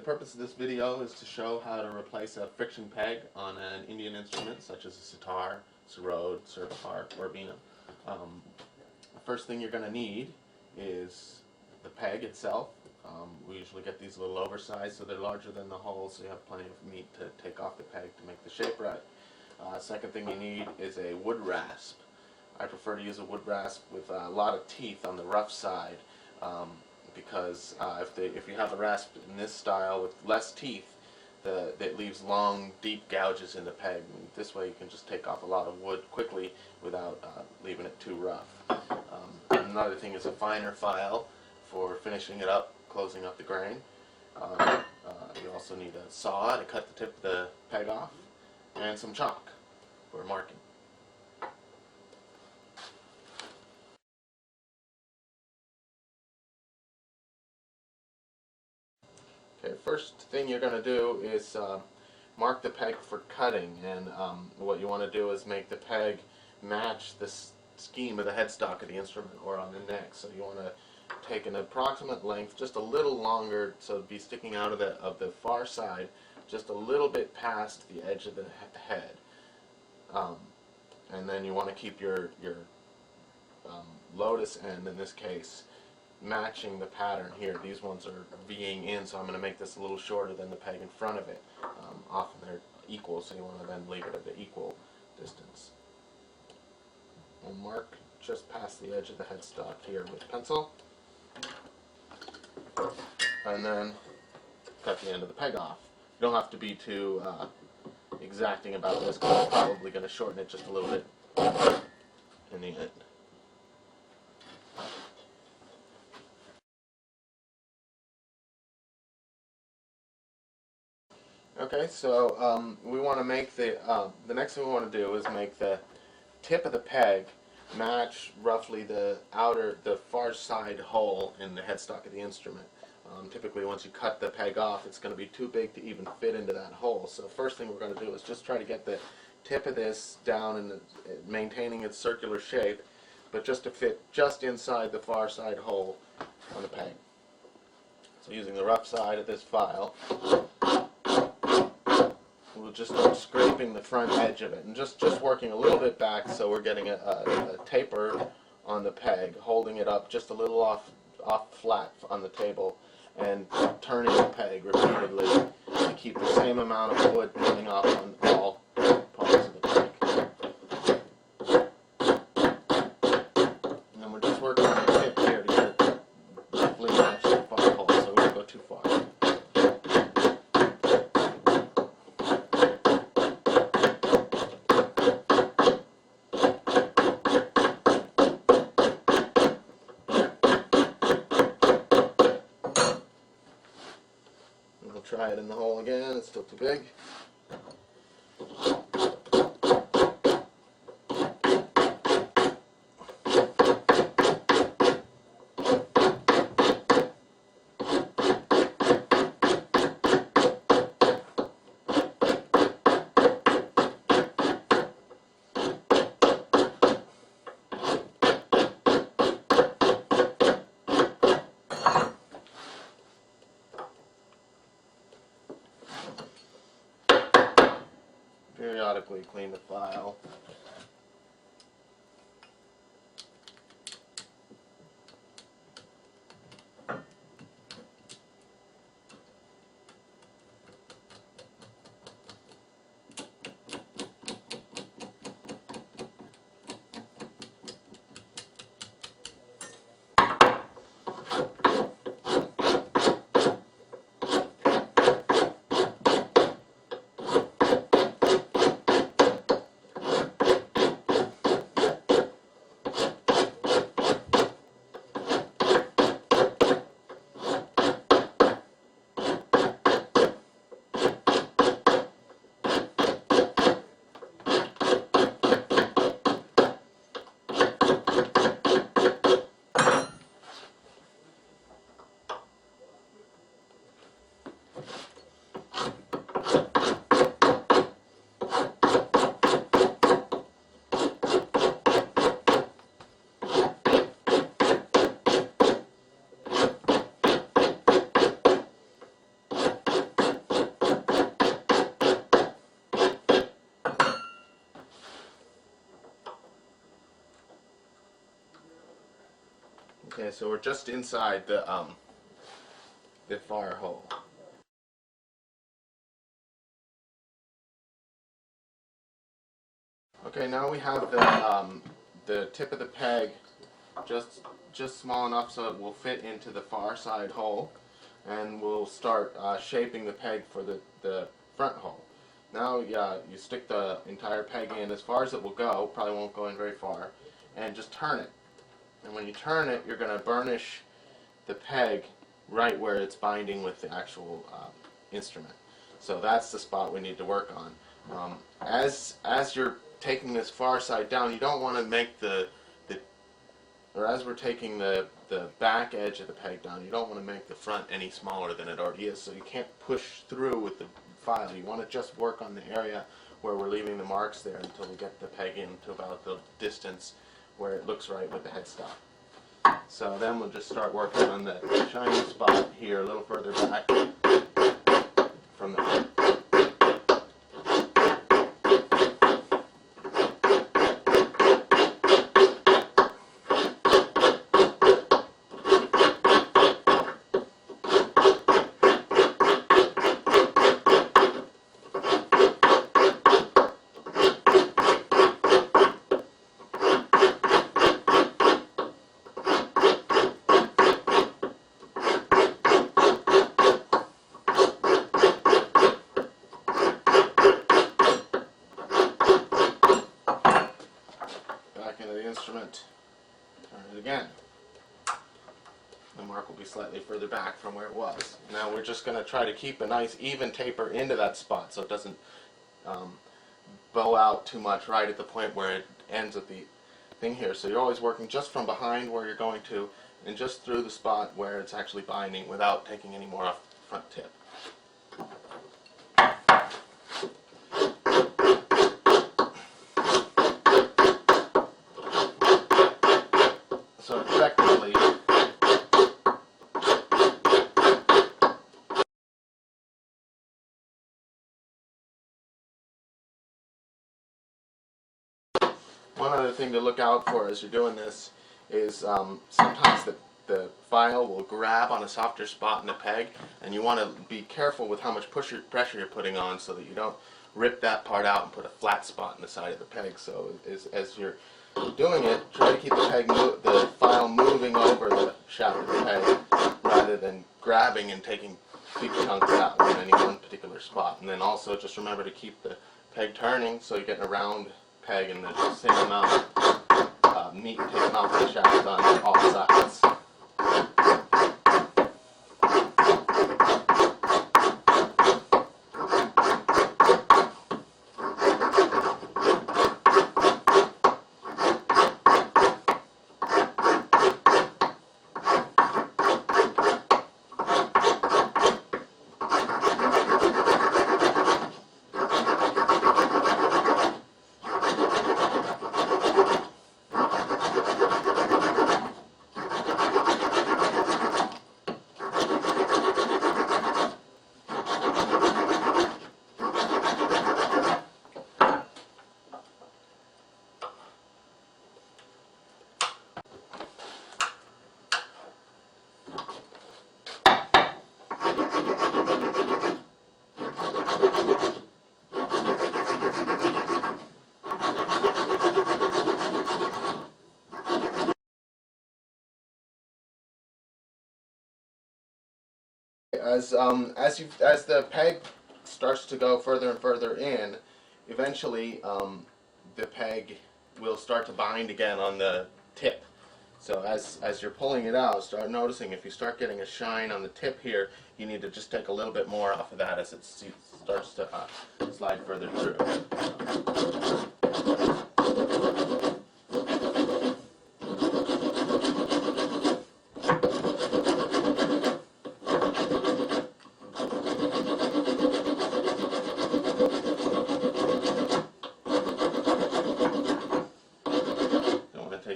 purpose of this video is to show how to replace a friction peg on an Indian instrument such as a sitar, sarod, surpar, or veena. The first thing you're going to need is the peg itself. We usually get these a little oversized so they're larger than the hole, so you have plenty of meat to take off the peg to make the shape right. Second thing you need is a wood rasp. I prefer to use a wood rasp with a lot of teeth on the rough side, because if you have a rasp in this style with less teeth, it leaves long, deep gouges in the peg. And this way you can just take off a lot of wood quickly without leaving it too rough. Another thing is a finer file for finishing it up, closing up the grain. You also need a saw to cut the tip of the peg off, and some chalk for marking. Okay, first thing you're going to do is mark the peg for cutting, and what you want to do is make the peg match the scheme of the headstock of the instrument or on the neck. So you want to take an approximate length, just a little longer, so it'd be sticking out of the far side, just a little bit past the edge of the head. And then you want to keep your lotus end, in this case, matching the pattern here. These ones are V-ing in, so I'm going to make this a little shorter than the peg in front of it. Often they're equal, so you want to then leave it at the equal distance. And mark just past the edge of the headstock here with pencil. And then cut the end of the peg off. You don't have to be too exacting about this, because I'm probably going to shorten it just a little bit in the end. Okay, so we want to make the next thing we want to do is make the tip of the peg match roughly the far side hole in the headstock of the instrument. Typically once you cut the peg off, it's going to be too big to even fit into that hole. So first thing we're going to do is just try to get the tip of this down and maintaining its circular shape, but just to fit just inside the far side hole on the peg. So using the rough side of this file, we'll just start scraping the front edge of it and just working a little bit back, so we're getting a taper on the peg, holding it up just a little off flat on the table, and turning the peg repeatedly to keep the same amount of wood coming off on all parts of the peg. And then we're just working on the tip here to get it roughly match the far hole, so we don't go too far. We'll try it in the hole again, it's still too big. Periodically clean the file. Okay, so we're just inside the fire hole. Okay, now we have the tip of the peg just small enough so it will fit into the far side hole, and we'll start shaping the peg for the front hole. Now you stick the entire peg in as far as it will go, probably won't go in very far, and just turn it. And when you turn it, you're going to burnish the peg right where it's binding with the actual instrument. So that's the spot we need to work on. As you're taking this far side down, you don't want to make as we're taking the back edge of the peg down, you don't want to make the front any smaller than it already is, so you can't push through with the file. You want to just work on the area where we're leaving the marks there until we get the peg in to about the distance where it looks right with the headstock. So then we'll just start working on the shiny spot here a little further back from the peg. Instrument, turn it again. The mark will be slightly further back from where it was. Now we're just going to try to keep a nice even taper into that spot so it doesn't bow out too much right at the point where it ends at the thing here. So you're always working just from behind where you're going to and just through the spot where it's actually binding without taking any more off the front tip. So effectively, one other thing to look out for as you're doing this is sometimes the file will grab on a softer spot in the peg, and you want to be careful with how much pressure you're putting on so that you don't rip that part out and put a flat spot in the side of the peg. So as you're doing it, try to keep the file moving over the shaft of the peg rather than grabbing and taking big chunks out in any one particular spot. And then also just remember to keep the peg turning so you're getting a round peg and the same amount of meat taken off the shaft on all sides. As the peg starts to go further and further in, eventually the peg will start to bind again on the tip. So as you're pulling it out, start noticing if you start getting a shine on the tip here, you need to just take a little bit more off of that as it starts to slide further through.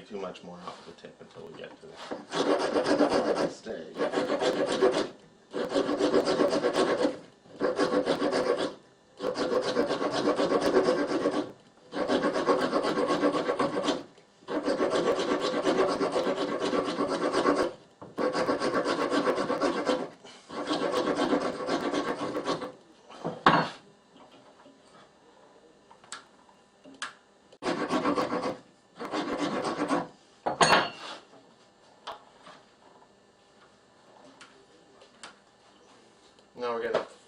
Too much more off the tip until we get to the final stage.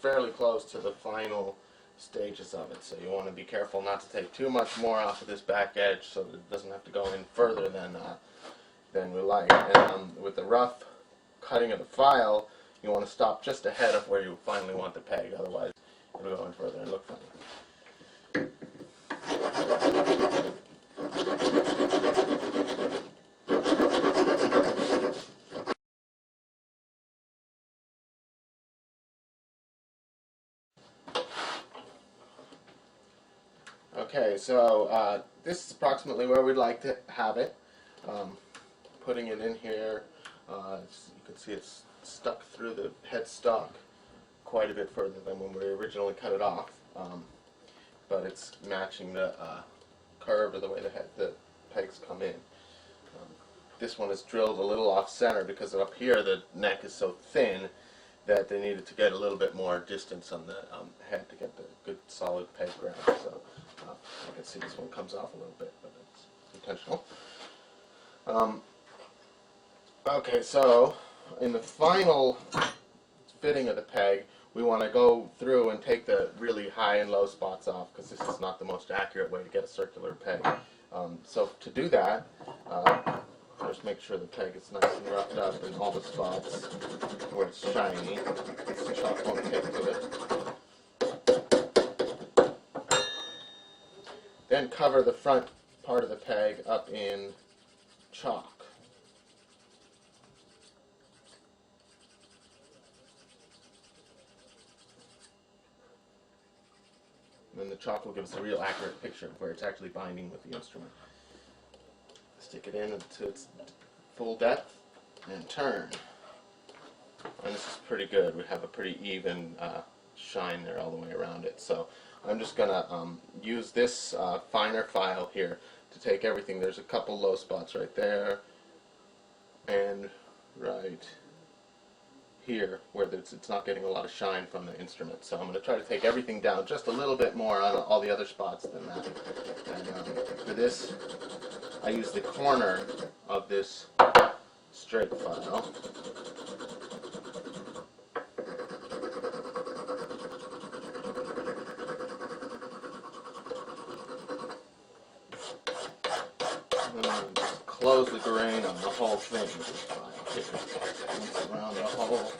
fairly close to the final stages of it, so you want to be careful not to take too much more off of this back edge so that it doesn't have to go in further than we like. And with the rough cutting of the file, you want to stop just ahead of where you finally want the peg, otherwise it'll go in further and look funny. Okay, so this is approximately where we'd like to have it. Putting it in here, you can see it's stuck through the headstock quite a bit further than when we originally cut it off, but it's matching the curve of the way the pegs come in. This one is drilled a little off center because up here the neck is so thin that they needed to get a little bit more distance on the head to get the good solid peg ground. So you can see this one comes off a little bit, but it's intentional. Okay, so in the final fitting of the peg, we want to go through and take the really high and low spots off because this is not the most accurate way to get a circular peg. So to do that, first make sure the peg is nice and roughed up in all the spots where it's shiny. The chalk won't take to it. Then cover the front part of the peg up in chalk. And then the chalk will give us a real accurate picture of where it's actually binding with the instrument. Stick it in to its full depth and turn. And this is pretty good. We have a pretty even shine there all the way around it. So I'm just going to use this finer file here to take everything. There's a couple low spots right there and right here where it's not getting a lot of shine from the instrument. So I'm going to try to take everything down just a little bit more on all the other spots than that. And for this, I use the corner of this straight file. And just close the grain on the whole thing with this file here. Around the whole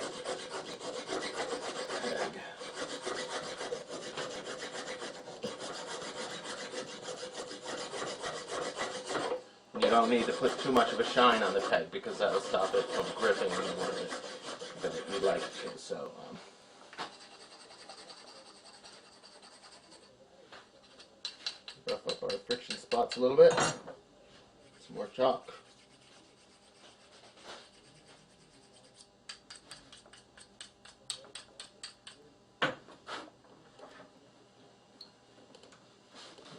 peg. You don't need to put too much of a shine on the peg because that will stop it from gripping in the way that you'd like it to. So, rough up our friction spots a little bit. Some more chalk.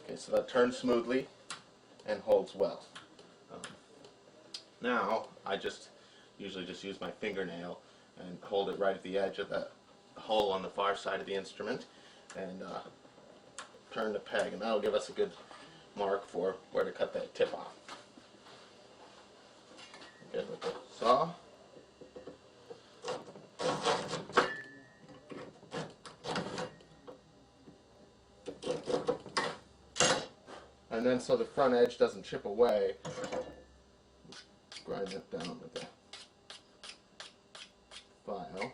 Okay, so that turns smoothly and holds well. Now, I usually just use my fingernail and hold it right at the edge of the hole on the far side of the instrument and turn the peg, and that'll give us a good mark for where to cut that tip off. Again with the saw. And then so the front edge doesn't chip away, grind that down with the file.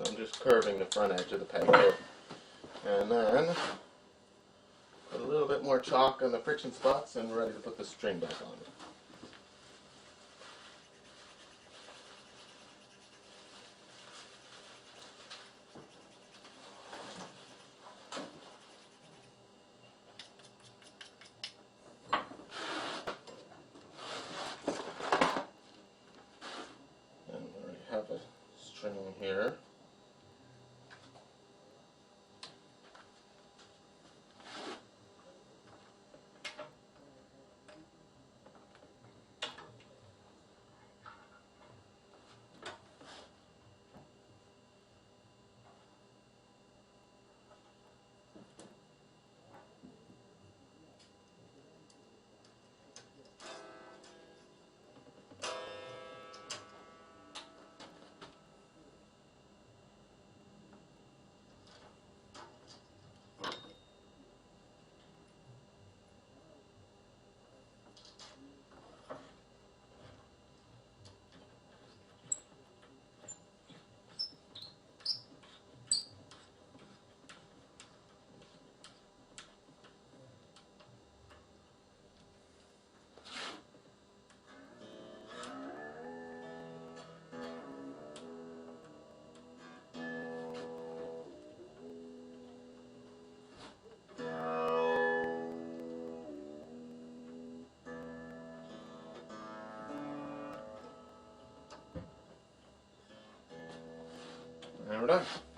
So I'm just curving the front edge of the peg here. And then put a little bit more chalk on the friction spots and we're ready to put the string back on. in here. And we're done.